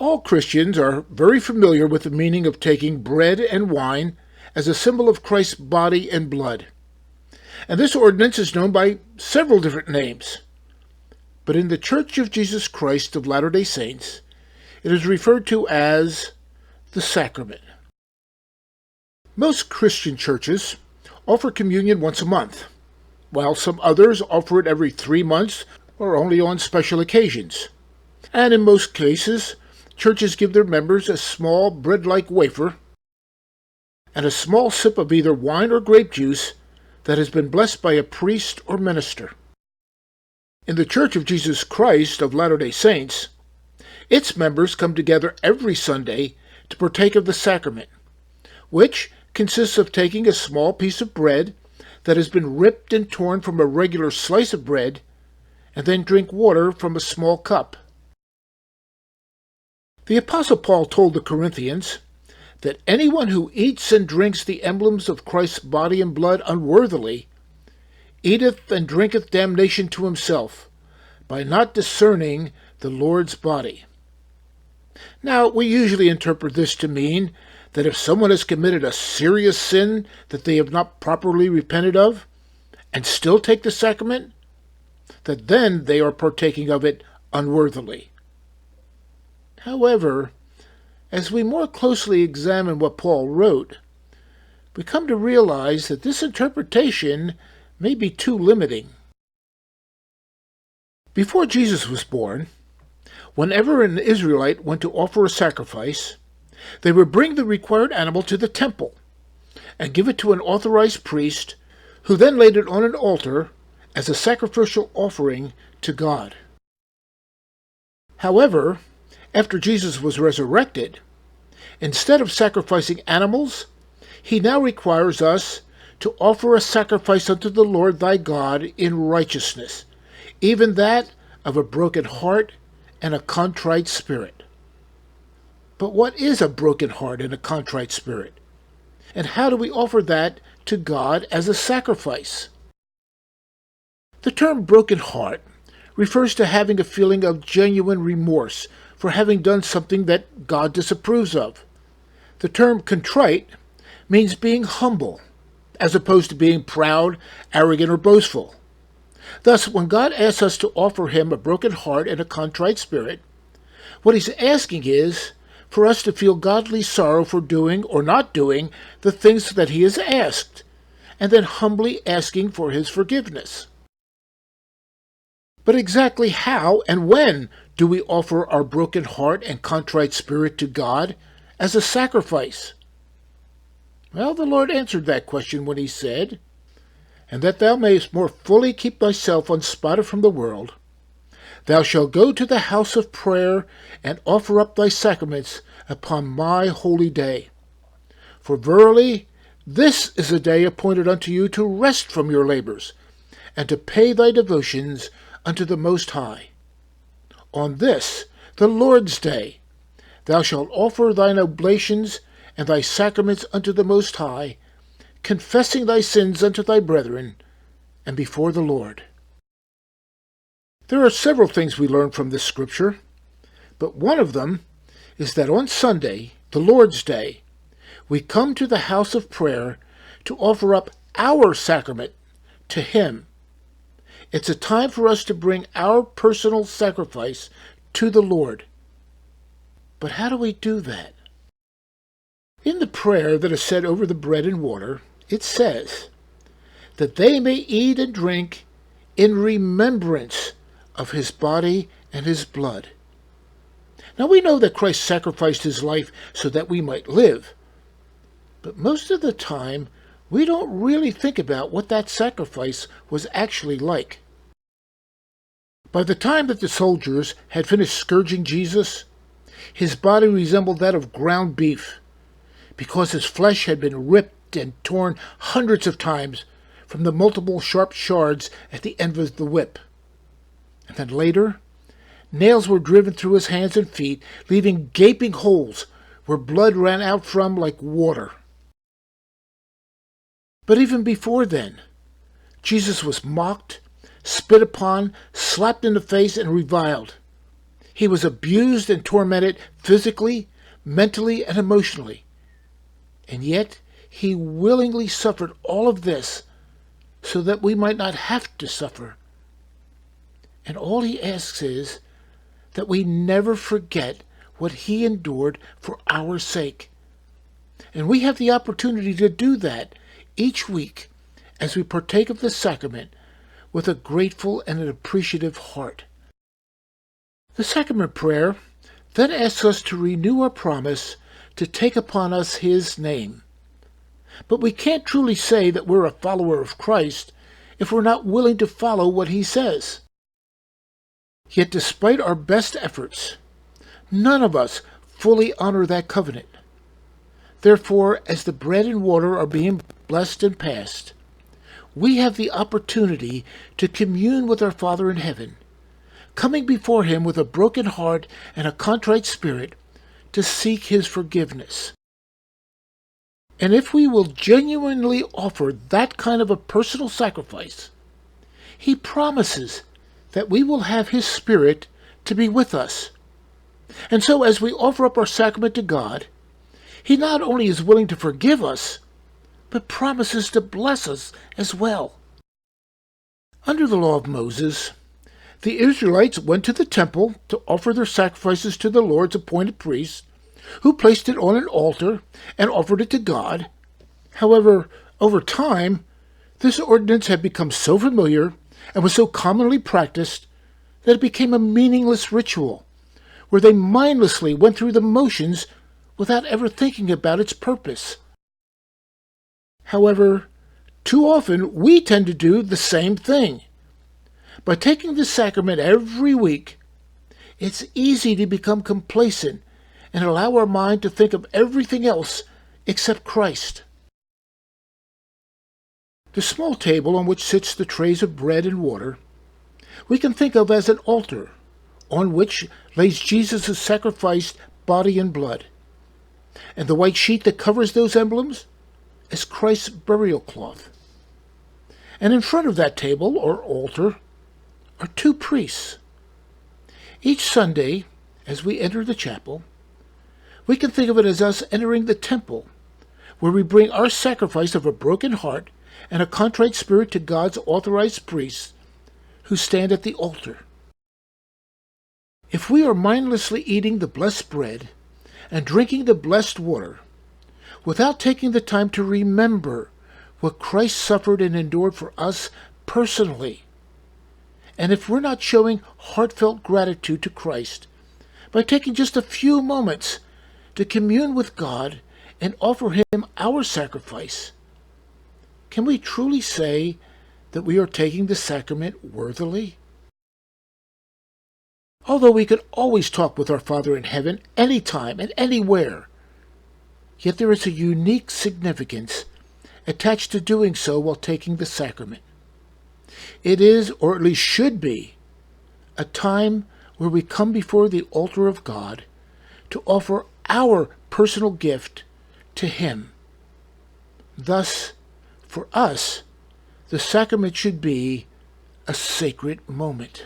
All Christians are very familiar with the meaning of taking bread and wine as a symbol of Christ's body and blood. And this ordinance is known by several different names. But in the Church of Jesus Christ of Latter-day Saints, it is referred to as the sacrament. Most Christian churches offer communion once a month, while some others offer it every 3 months or only on special occasions. And in most cases, churches give their members a small bread-like wafer and a small sip of either wine or grape juice that has been blessed by a priest or minister. In the Church of Jesus Christ of Latter-day Saints, its members come together every Sunday to partake of the sacrament, which consists of taking a small piece of bread that has been ripped and torn from a regular slice of bread, and then drink water from a small cup. The Apostle Paul told the Corinthians that anyone who eats and drinks the emblems of Christ's body and blood unworthily eateth and drinketh damnation to himself, by not discerning the Lord's body. Now, we usually interpret this to mean that if someone has committed a serious sin that they have not properly repented of, and still take the sacrament, that then they are partaking of it unworthily. However, as we more closely examine what Paul wrote, we come to realize that this interpretation may be too limiting. Before Jesus was born, whenever an Israelite went to offer a sacrifice, they would bring the required animal to the temple and give it to an authorized priest, who then laid it on an altar as a sacrificial offering to God. However, after Jesus was resurrected, instead of sacrificing animals, he now requires us to offer a sacrifice unto the Lord thy God in righteousness, even that of a broken heart and a contrite spirit. But what is a broken heart and a contrite spirit? And how do we offer that to God as a sacrifice? The term broken heart refers to having a feeling of genuine remorse for having done something that God disapproves of. The term contrite means being humble, as opposed to being proud, arrogant, or boastful. Thus, when God asks us to offer him a broken heart and a contrite spirit, what he's asking is for us to feel godly sorrow for doing or not doing the things that he has asked, and then humbly asking for his forgiveness. But exactly how and when do we offer our broken heart and contrite spirit to God as a sacrifice? Well, the Lord answered that question when he said, "And that thou mayest more fully keep thyself unspotted from the world, thou shalt go to the house of prayer and offer up thy sacraments upon my holy day. For verily, this is a day appointed unto you to rest from your labors, and to pay thy devotions unto the Most High. On this, the Lord's day, thou shalt offer thine oblations and thy sacraments unto the Most High, confessing thy sins unto thy brethren, and before the Lord." There are several things we learn from this scripture, but one of them is that on Sunday, the Lord's Day, we come to the house of prayer to offer up our sacrament to him. It's a time for us to bring our personal sacrifice to the Lord. But how do we do that? In the prayer that is said over the bread and water, it says, "that they may eat and drink in remembrance of his body and his blood." Now we know that Christ sacrificed his life so that we might live, but most of the time we don't really think about what that sacrifice was actually like. By the time that the soldiers had finished scourging Jesus, his body resembled that of ground beef, because his flesh had been ripped and torn hundreds of times from the multiple sharp shards at the end of the whip. And then later, nails were driven through his hands and feet, leaving gaping holes where blood ran out from like water. But even before then, Jesus was mocked, spit upon, slapped in the face, and reviled. He was abused and tormented physically, mentally, and emotionally. And yet, he willingly suffered all of this so that we might not have to suffer. And all he asks is that we never forget what he endured for our sake. And we have the opportunity to do that each week as we partake of the sacrament with a grateful and an appreciative heart. The sacrament prayer then asks us to renew our promise to take upon us his name. But we can't truly say that we're a follower of Christ if we're not willing to follow what he says. Yet despite our best efforts, none of us fully honor that covenant. Therefore, as the bread and water are being blessed and passed, we have the opportunity to commune with our Father in heaven, coming before him with a broken heart and a contrite spirit to seek his forgiveness. And if we will genuinely offer that kind of a personal sacrifice, he promises that we will have his Spirit to be with us. And so as we offer up our sacrament to God, he not only is willing to forgive us, but promises to bless us as well. Under the law of Moses, the Israelites went to the temple to offer their sacrifices to the Lord's appointed priest, who placed it on an altar and offered it to God. However, over time, this ordinance had become so familiar and was so commonly practiced that it became a meaningless ritual, where they mindlessly went through the motions without ever thinking about its purpose. However, too often we tend to do the same thing. By taking the sacrament every week, it's easy to become complacent and allow our mind to think of everything else except Christ. The small table on which sits the trays of bread and water we can think of as an altar on which lays Jesus' sacrificed body and blood, and the white sheet that covers those emblems as Christ's burial cloth. And in front of that table or altar are two priests. Each Sunday, as we enter the chapel, we can think of it as us entering the temple, where we bring our sacrifice of a broken heart and a contrite spirit to God's authorized priests who stand at the altar. If we are mindlessly eating the blessed bread and drinking the blessed water, without taking the time to remember what Christ suffered and endured for us personally, and if we're not showing heartfelt gratitude to Christ by taking just a few moments to commune with God and offer him our sacrifice, can we truly say that we are taking the sacrament worthily? Although we can always talk with our Father in heaven anytime and anywhere, yet there is a unique significance attached to doing so while taking the sacrament. It is, or at least should be, a time where we come before the altar of God to offer our personal gift to him. Thus, for us, the sacrament should be a sacred moment.